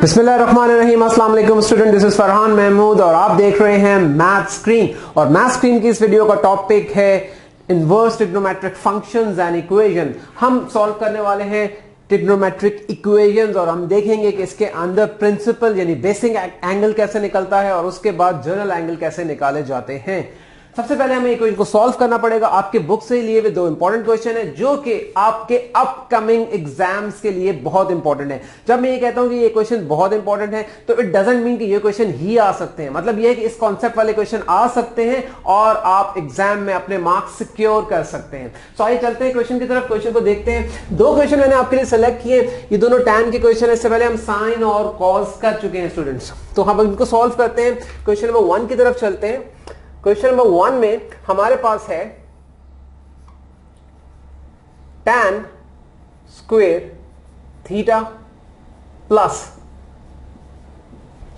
बिस्मिल्लाहिर्रहमानिर्रहीम, अस्सलाम वालेकुम student, this is Farhan Mahmood और आप देख रहे हैं मैथ स्क्रीन। और मैथ स्क्रीन की इस वीडियो का टॉपिक है inverse trigonometric functions and equation. हम सॉल्व करने वाले हैं ट्रिग्नोमेट्रिक इक्वेशंस और हम देखेंगे कि इसके अंदर प्रिंसिपल यानी बेसिक एंगल कैसे निकलता है और उसके बाद जनरल एंगल कैसे निकाले जाते हैं। सबसे पहले हमें इक्वेशन को सॉल्व करना पड़ेगा। आपके बुक से लिए हुए दो इंपॉर्टेंट क्वेश्चन है जो कि आपके अपकमिंग एग्जाम्स के लिए बहुत इंपॉर्टेंट है। जब मैं ये कहता हूं कि ये क्वेश्चन बहुत इंपॉर्टेंट है तो इट डजंट मीन कि ये क्वेश्चन ही आ सकते हैं। मतलब ये है कि इस कॉन्सेप्ट वाले क्वेश्चन आ सकते हैं और आप एग्जाम में अपने मार्क्स सिक्योर कर सकते हैं। तो आइए चलते हैं क्वेश्चन की तरफ। क्वेश्चन को देखते हैं। दो क्वेश्चन मैंने आपके लिए सेलेक्ट किए, ये दोनों tan के क्वेश्चन है। इससे पहले हम साइन और कॉस कर चुके हैं स्टूडेंट्स, तो हम इनको सॉल्व करते हैं। क्वेश्चन नंबर 1 की तरफ चलते हैं। क्वेश्चन नंबर 1 में हमारे पास है tan square theta plus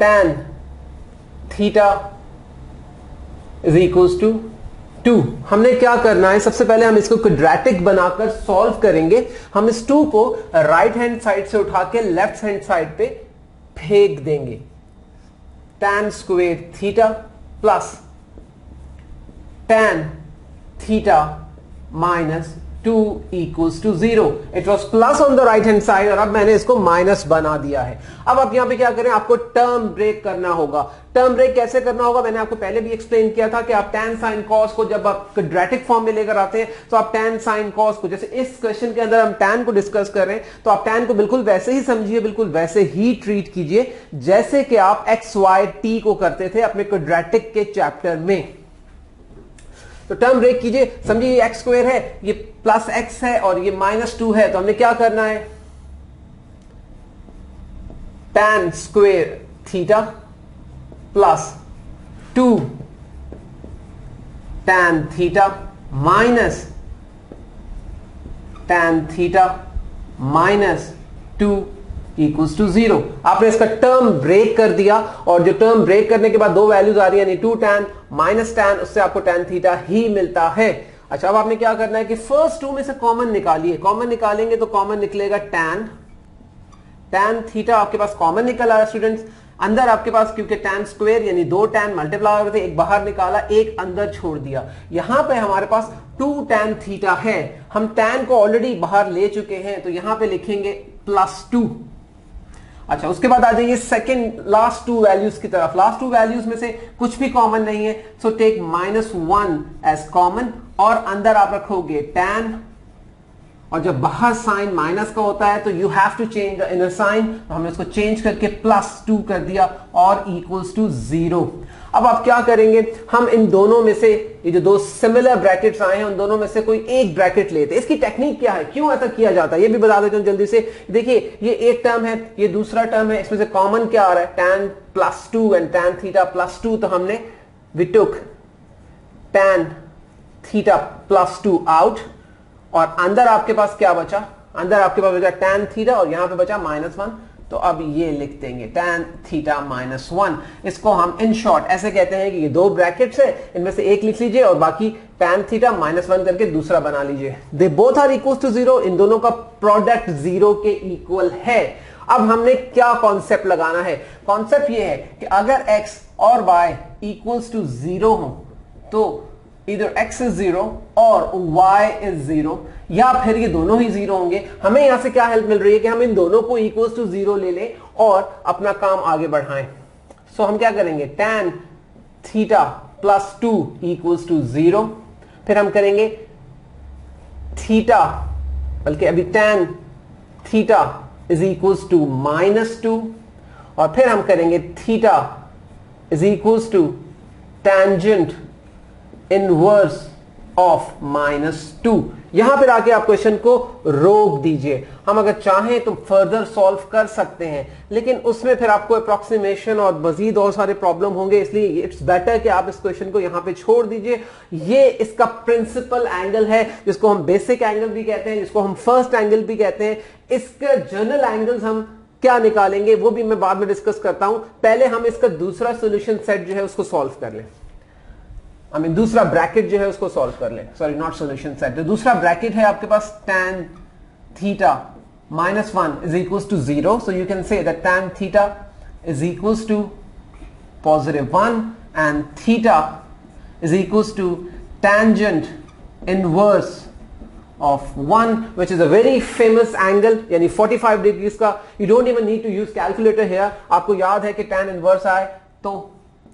tan theta is equals to 2। हमने क्या करना है, सबसे पहले हम इसको क्वाड्रेटिक बनाकर सॉल्व करेंगे। हम इस 2 को राइट हैंड साइड से उठा के लेफ्ट हैंड साइड पे फेंक देंगे। tan square theta plus tan theta minus 2 equals to 0। It was plus on the right hand side और अब मैंने इसको माइनस बना दिया है। अब आप यहां पे क्या करें, आपको टर्म ब्रेक करना होगा। टर्म ब्रेक कैसे करना होगा मैंने आपको पहले भी एक्सप्लेन किया था कि आप tan sin cos को जब आप क्वाड्रेटिक फॉर्म में लेकर आते हैं तो आप tan sin cos को, जैसे इस क्वेश्चन के अंदर हम tan को डिस्कस कर रहे हैं तो आप tan को बिल्कुल वैसे ही समझिए, बिल्कुल वैसे ही ट्रीट कीजिए जैसे कि आप x y t को करते थे अपने क्वाड्रेटिक के चैप्टर में। तो टर्म ब्रेक कीजिए, समझिए ये एक्स स्क्वायर है, ये प्लस एक्स है और ये माइनस 2 है। तो हमने क्या करना है, tan square theta plus 2 tan theta minus tan theta minus 2 equals to 0। आपने इसका टर्म ब्रेक कर दिया और जो टर्म ब्रेक करने के बाद दो वैल्यूज आ रही है, यानी 2 tan माइनस tan, उससे आपको tan थीटा ही मिलता है। अच्छा, अब आपने क्या करना है कि फर्स्ट 2 में से कॉमन निकालिए। कॉमन निकालेंगे तो कॉमन निकलेगा tan थीटा आपके पास कॉमन निकल आया स्टूडेंट्स। अंदर आपके पास क्योंकि tan स्क्वायर यानी 2 tan मल्टीप्लाई होते, एक बाहर निकाला एक अंदर छोड़ दिया। यहां पे हमारे पास 2 tan थीटा है, हम tan को ऑलरेडी बाहर ले चुके हैं तो यहां पे लिखेंगे +2। अच्छा, उसके बाद आ जाइए सेकंड लास्ट 2 वैल्यूज की तरफ। लास्ट 2 वैल्यूज में से कुछ भी कॉमन नहीं है, सो टेक -1 एज कॉमन और अंदर आप रखोगे tan, और जब बाहर साइन माइनस का होता है तो you have to change the inner sign. तो हमने इसको चेंज करके +2 कर दिया और इक्वल्स टू 0। अब आप क्या करेंगे, हम इन दोनों में से ये जो दो सिमिलर ब्रैकेट्स आए हैं उन दोनों में से कोई एक ब्रैकेट लेते हैं। इसकी टेक्निक क्या है, क्यों ऐसा किया जाता है ये भी बता देता हूं जल्दी से। देखिए ये एक टर्म है, ये दूसरा टर्म है, इसमें से कॉमन क्या आ रहा है, tan +2 एंड tan थीटा +2। तो हमने we took tan theta +2 out और अंदर आपके पास क्या बचा, अंदर आपके पास बचा tan थीटा और यहां पे बचा -1। तो अब ये लिख देंगे tan थीटा -1। इसको हम इन शॉर्ट ऐसे कहते हैं कि ये दो ब्रैकेट्स है, इनमें से एक लिख लीजिए और बाकी tan थीटा -1 करके दूसरा बना लीजिए। They both are equal to 0, इन दोनों का प्रोडक्ट 0 के इक्वल है। अब हमने क्या कॉन्सेप्ट लगाना है, कॉन्सेप्ट ये है कि अगर x और y इक्वल्स टू 0 हो तो इधर x इज 0 और y इज 0, या फिर ये दोनों ही 0 होंगे। हमें यहां से क्या हेल्प मिल रही है कि हम इन दोनों को इक्वल्स टू 0 ले लें और अपना काम आगे बढ़ाएं। सो हम क्या करेंगे, tan थीटा +2 इक्वल्स टू 0, फिर हम करेंगे थीटा, बल्कि अभी tan theta is equals to -2 और फिर हम करेंगे theta is equals to tangent inverse of -2। यहां पर आके आप क्वेश्चन को रोक दीजिए। हम अगर चाहें तो फर्दर सॉल्व कर सकते हैं, लेकिन उसमें फिर आपको अप्रोक्सीमेशन और मजीद और सारे प्रॉब्लम होंगे, इसलिए इट्स बेटर कि आप इस क्वेश्चन को यहां पे छोड़ दीजिए। ये इसका प्रिंसिपल एंगल है जिसको हम बेसिक एंगल भी कहते हैं, जिसको हम फर्स्ट एंगल भी कहते हैं। इसके जनरल एंगल्स हम क्या निकालेंगे वो भी मैं बाद में डिस्कस करता हूं। पहले हम इसका दूसरा सोल्यूशन सेट जो है उसको सॉल्व कर लें। दूसरा ब्रैकेट जो है उसको सॉल्व कर लें, सॉरी नॉट सॉल्यूशन सेट। जो दूसरा ब्रैकेट है आपके पास tan theta -1 is equals to 0. So you can say that tan theta is equals to +1 and theta is equals to tangent inverse of 1, which is a very famous angle, यानी 45 degrees का. You don't even need to use calculator here. आपको याद है कि tan inverse आए तो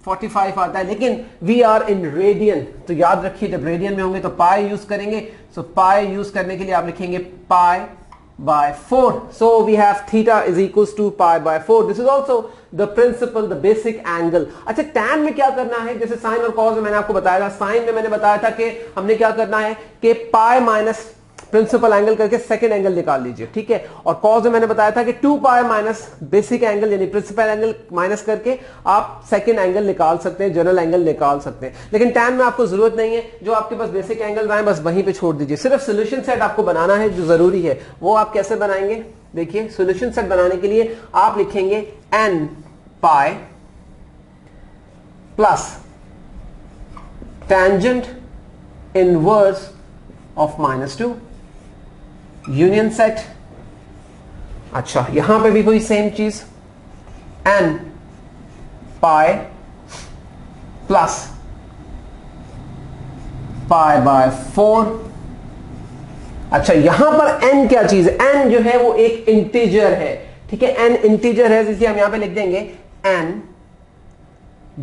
45 आता है, लेकिन we are in radian, तो याद रखिए जब रेडियन में होंगे तो पाई यूज करेंगे. So पाई यूज करने के लिए आप लिखेंगे पाई by 4. So we have theta is equals to pi by 4. This is also the principle, the basic angle. अच्छा tan में क्या करना है, जैसे sin और cos में मैंने आपको बताया था. sin में मैंने बताया था कि हमने क्या करना है कि pi माइनस प्रिंसिपल एंगल करके सेकंड एंगल निकाल लीजिए, ठीक है. और cos में मैंने बताया था कि 2 पाई माइनस बेसिक एंगल यानी प्रिंसिपल एंगल माइनस करके आप सेकंड एंगल निकाल सकते हैं, जनरल एंगल निकाल सकते हैं. लेकिन tan में आपको जरूरत नहीं है, जो आपके पास बेसिक एंगल आए बस वहीं पे छोड़ दीजिए. सिर्फ सोल्यूशन सेट आपको बनाना है जो जरूरी है. वो आप कैसे बनाएंगे, देखिए सोल्यूशन सेट बनाने के लिए आप लिखेंगे n pi plus tangent inverse of -2 union set. अच्छा यहां पे भी कोई सेम चीज, n pi plus pi by 4. अच्छा यहां पर n क्या चीज है, n जो है वो एक इंटीजर है, ठीक है. n इंटीजर है इसलिए हम यहां पे लिख देंगे n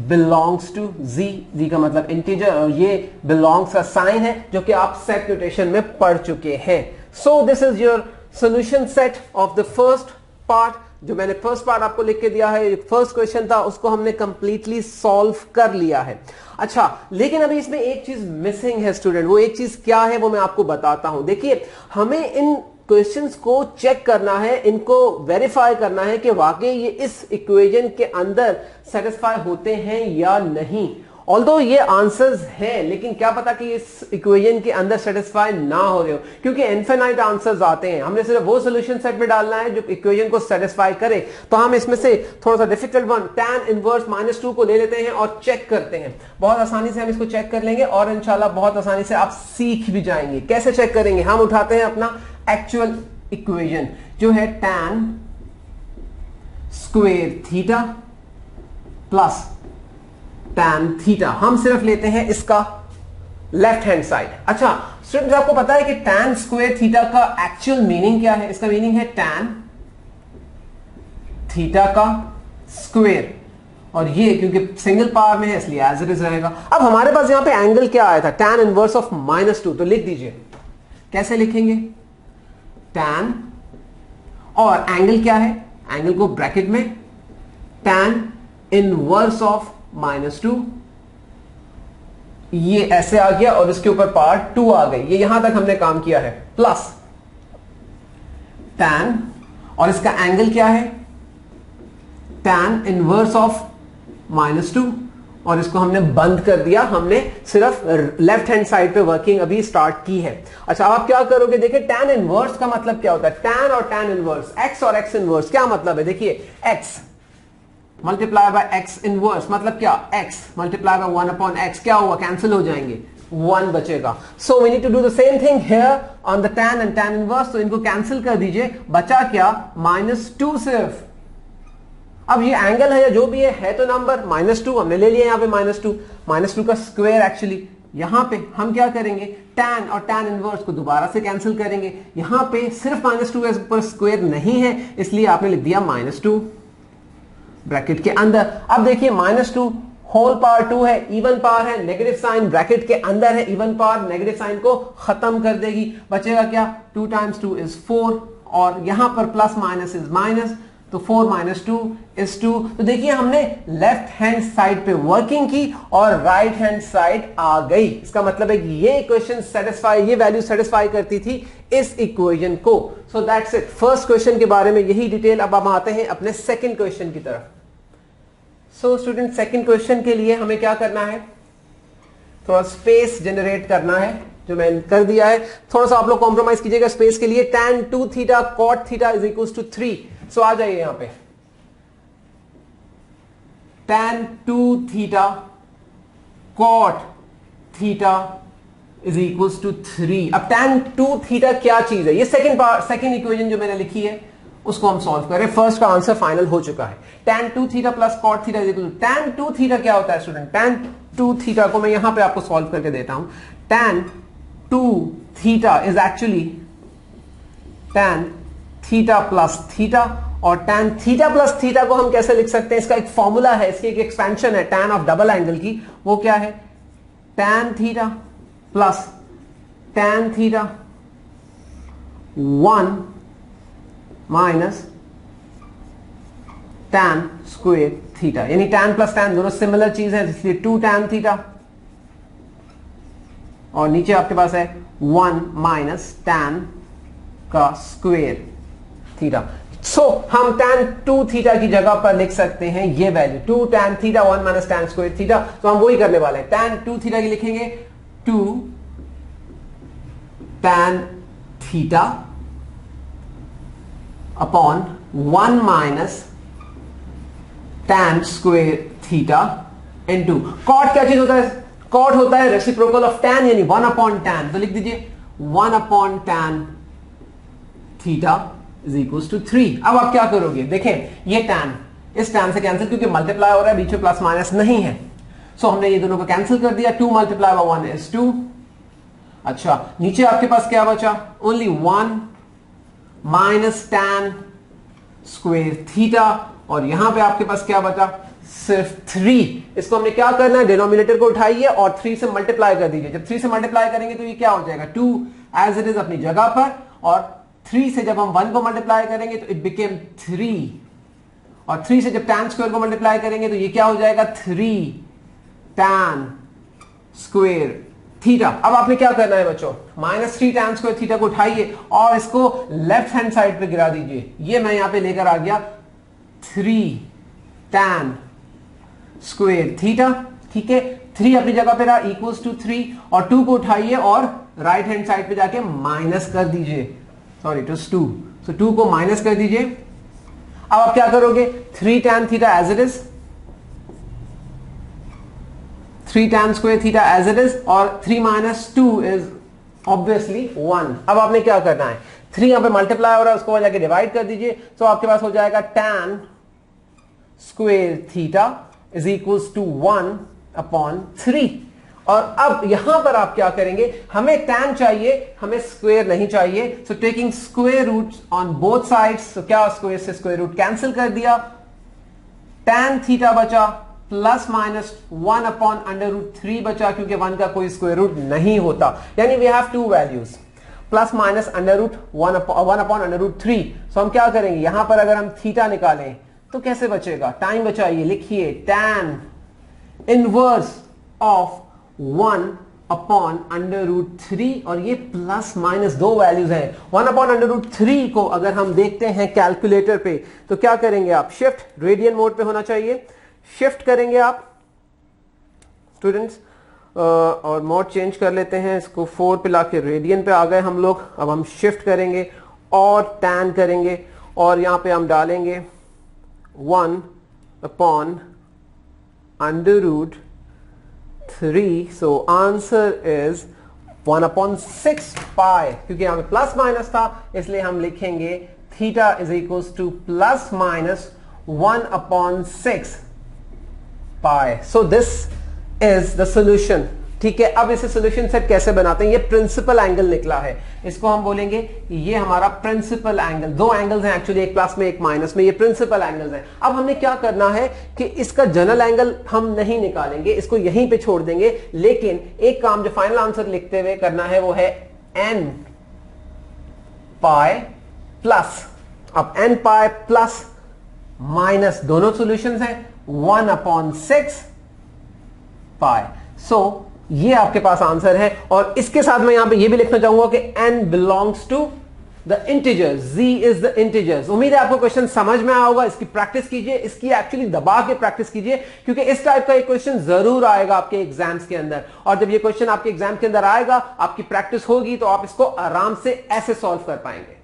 बिलोंग्स टू z का मतलब इंटीजर, और ये बिलोंग्स का साइन है जो कि आप सेट नोटेशन में पढ़ चुके हैं. So this is your solution set of the first part. जो मैंने फर्स्ट पार्ट आपको लिख के दिया है, फर्स्ट क्वेश्चन था, उसको हमने कंप्लीटली सॉल्व कर लिया है. अच्छा लेकिन अभी इसमें एक चीज मिसिंग है स्टूडेंट. वो एक चीज क्या है वो मैं आपको बताता हूं. देखिए हमें इन क्वेश्चंस को चेक करना है, इनको वेरीफाई करना है कि वाकई ये इस इक्वेशन के अंदर सेटिस्फाई होते हैं या नहीं. ऑल्दो ये आंसर्स है, लेकिन क्या पता कि इस इक्वेशन के अंदर सेटिस्फाई ना हो रहे हो, क्योंकि इनफिनाइट आंसर्स आते हैं. हमने सिर्फ वो सॉल्यूशन सेट में डालना है जो इक्वेशन को सेटिस्फाई करे. तो हम इसमें से थोड़ा सा डिफिकल्ट वन tan इनवर्स -2 को ले लेते हैं और चेक करते हैं. बहुत आसानी से हम इसको चेक कर लेंगे और इंशाल्लाह बहुत आसानी से आप सीख भी जाएंगे. कैसे चेक करेंगे, हम उठाते हैं अपना एक्चुअल इक्वेशन जो है tan square theta plus tan theta. हम सिर्फ लेते हैं इसका लेफ्ट हैंड साइड. अच्छा स्टूडेंट्स आपको पता है कि tan स्क्वायर थीटा का एक्चुअल मीनिंग क्या है. इसका मीनिंग है tan थीटा का स्क्वायर, और ये क्योंकि सिंगल पावर में है इसलिए एज इट इज रहेगा. अब हमारे पास यहां पे एंगल क्या आया था, tan इनवर्स ऑफ -2. तो लिख दीजिए, कैसे लिखेंगे, tan और एंगल क्या है, एंगल को ब्रैकेट में tan इनवर्स ऑफ -2, ये ऐसे आ गया और इसके ऊपर पावर 2 आ गई. ये यहां तक हमने काम किया है. प्लस tan और इसका एंगल क्या है, tan इनवर्स ऑफ -2, और इसको हमने बंद कर दिया. हमने सिर्फ लेफ्ट हैंड साइड पे वर्किंग अभी स्टार्ट की है. अच्छा अब आप क्या करोगे, देखिए tan इनवर्स का मतलब क्या होता है, tan और tan इनवर्स, x और x इनवर्स क्या मतलब है. देखिए x multiply by x inverse मतलब क्या, x multiply by 1 upon x क्या हुआ, कैंसिल हो जाएंगे, 1 बचेगा. So we need to do the same thing here on the tan and tan inverse. तो इनको कैंसिल कर दीजिए, बचा क्या, -2 सिर्फ. अब ये एंगल है या जो भी है तो नंबर -2 हमने ले लिया. यहां पे -2 का स्क्वायर एक्चुअली. यहां पे हम क्या करेंगे, tan और tan इनवर्स को दोबारा से कैंसिल करेंगे. यहां पे सिर्फ -2 है, ऊपर स्क्वायर नहीं है, इसलिए आपने लिख दिया -2 ब्रैकेट के अंदर. अब देखिए -2 होल पावर 2 है, इवन पावर है, नेगेटिव साइन ब्रैकेट के अंदर है, इवन पावर नेगेटिव साइन को खत्म कर देगी. बचेगा क्या, 2 × 2 = 4, और यहां पर प्लस माइनस इज माइनस, तो 4 - 2 = 2. तो देखिए हमने लेफ्ट हैंड साइड पे वर्किंग की और राइट हैंड साइड आ गई. इसका मतलब है कि ये इक्वेशन सेटिस्फाई, ये वैल्यू सेटिस्फाई करती थी इस इक्वेशन को. So that's it. First question के बारे में यही डिटेल. अब हम आते हैं अपने सेकंड क्वेश्चन की तरफ. सो स्टूडेंट सेकंड क्वेश्चन के लिए हमें क्या करना है, थोड़ा स्पेस जनरेट करना है, जो मैंने कर दिया है. थोड़ा सा आप लोग कॉम्प्रोमाइज कीजिएगा स्पेस के लिए. tan 2 theta cot theta = 3. So आ जाइए यहां पे, tan 2 theta cot theta is equals to 3। अब tan 2 थीटा क्या चीज है? ये सेकंड इक्वेशन जो मैंने लिखी है उसको हम सॉल्व करें। फर्स्ट का आंसर फाइनल हो चुका है। tan 2 theta plus cot theta is equal to, tan 2 theta क्या होता है स्टूडेंट? tan 2 थीटा को मैं यहां पे आपको सॉल्व करके देता हूं। tan 2 theta is actually tan theta plus theta, और tan थीटा प्लस थीटा को हम कैसे लिख सकते हैं? इसका एक फॉर्मूला है, इसकी एक एक्सपेंशन है tan ऑफ डबल एंगल की। वो क्या है? tan theta plus tan theta 1 minus tan square theta, यानी tan प्लस tan दोनों सिमिलर चीज है, इसलिए 2 tan थीटा, और नीचे आपके पास है 1 माइनस tan का स्क्वायर थीटा। सो हम tan 2 थीटा की जगह पर लिख सकते हैं ये value 2 tan theta 1 minus tan square theta. तो हम वही करने वाले हैं। tan 2 थीटा की लिखेंगे 2 tan theta upon 1 minus tan square theta into cot क्या चीज होता है? cot होता है रेसिप्रोकल ऑफ tan, यानी 1 अपॉन tan। तो लिख दीजिए 1 upon tan theta is equals to 3। अब आप क्या करोगे? देखें, ये tan इस tan से कैंसिल, क्योंकि मल्टीप्लाई हो रहा है, बीच में प्लस माइनस नहीं है। सो हमने ये दोनों को कैंसिल कर दिया। 2 मल्टीप्लाई बाय 1 इज 2। अच्छा, नीचे आपके पास क्या बचा? Only 1 minus tan square theta, और यहां पे आपके पास क्या बचा? सिर्फ 3। इसको हमने क्या करना है? डिनोमिनेटर को उठाइए और 3 से मल्टीप्लाई कर दीजिए। जब 3 से मल्टीप्लाई करेंगे तो ये क्या हो जाएगा? 2 एज इट इज अपनी जगह पर, और 3 से जब हम 1 को मल्टीप्लाई करेंगे तो इट बिकेम 3, और 3 से जब tan स्क्वायर को मल्टीप्लाई करेंगे तो ये क्या हो जाएगा? 3 tan स्क्वायर थीटा। अब आपने क्या करना है बच्चों? माइनस 3 tan स्क्वायर थीटा को उठाइए और इसको लेफ्ट हैंड साइड पे गिरा दीजिए। ये मैं यहां पे लेकर आ गया 3 tan स्क्वायर थीटा। ठीक है, 3 अपनी जगह पे रहा, इक्वल्स टू 3, और 2 को उठाइए और राइट हैंड साइड पे जाके माइनस कर दीजिए। Sorry, it was 2। सो 2 को माइनस कर दीजिए। अब आप क्या करोगे? 3 tan theta as it is, 3 tan square theta as it is, और 3 माइनस 2 इज ऑब्वियसली 1। अब आपने क्या करना है? 3 यहां पे मल्टीप्लाई हो रहा है, उसको जाके डिवाइड कर दीजिए। तो आपके पास हो जाएगा tan square theta is equals to 1 upon 3। और अब यहां पर आप क्या करेंगे? हमें tan चाहिए, हमें स्क्वायर नहीं चाहिए। So taking square root on both sides, तो क्या स्क्वायर से स्क्वायर रूट कैंसिल कर दिया, tan थीटा बचा plus minus 1 upon under root 3 बचा, क्योंकि 1 का कोई स्क्वायर रूट नहीं होता। यानी we have 2 values, plus minus under root 1 upon under root 3। So हम क्या करेंगे? यहां पर अगर हम थीटा निकालें तो कैसे बचेगा? टाइम बचाइए, लिखिए tan inverse of 1 upon under root 3, और ये प्लस माइनस 2 वैल्यूज हैं। 1 अपॉन अंडर रूट 3 को अगर हम देखते हैं कैलकुलेटर पे तो क्या करेंगे आप? शिफ्ट रेडियन मोड पे होना चाहिए, शिफ्ट करेंगे आप स्टूडेंट्स, और मोड चेंज कर लेते हैं, इसको 4 पे लाके रेडियन पे आ गए हम लोग। अब हम शिफ्ट करेंगे और tan करेंगे, और यहां पे हम डालेंगे 1 upon under root 3। So answer is 1 upon 6 pi, क्योंकि यहां पे प्लस माइनस था इसलिए हम लिखेंगे theta is equals to plus minus 1 upon 6 pi. So this is the solution. ठीक है, अब इसे सॉल्यूशन सेट कैसे बनाते हैं? ये प्रिंसिपल एंगल निकला है, इसको हम बोलेंगे ये हमारा प्रिंसिपल एंगल। 2 एंगल्स हैं एक्चुअली, एक प्लस में एक माइनस में, ये प्रिंसिपल एंगल्स हैं। अब हमने क्या करना है कि इसका जनरल एंगल हम नहीं निकालेंगे, इसको यहीं पे छोड़ देंगे, लेकिन एक काम जो फाइनल आंसर लिखते हुए करना है वो है n पाई प्लस, अब n पाई प्लस माइनस दोनों सॉल्यूशंस हैं 1 अपॉन 6 पाई। सो ये आपके पास आंसर है, और इसके साथ मैं यहां पे ये भी लिखना चाहूंगा कि n belongs to the integers, z is the integers. उम्मीद है आपको क्वेश्चन समझ में आया होगा। इसकी प्रैक्टिस कीजिए, इसकी एक्चुअली दबा के प्रैक्टिस कीजिए, क्योंकि इस टाइप का एक क्वेश्चन जरूर आएगा आपके एग्जाम्स के अंदर, और जब ये क्वेश्चन आपके एग्जाम के अंदर आएगा, आपकी प्रैक्टिस होगी तो आप इसको आराम से ऐसे सॉल्व कर पाएंगे।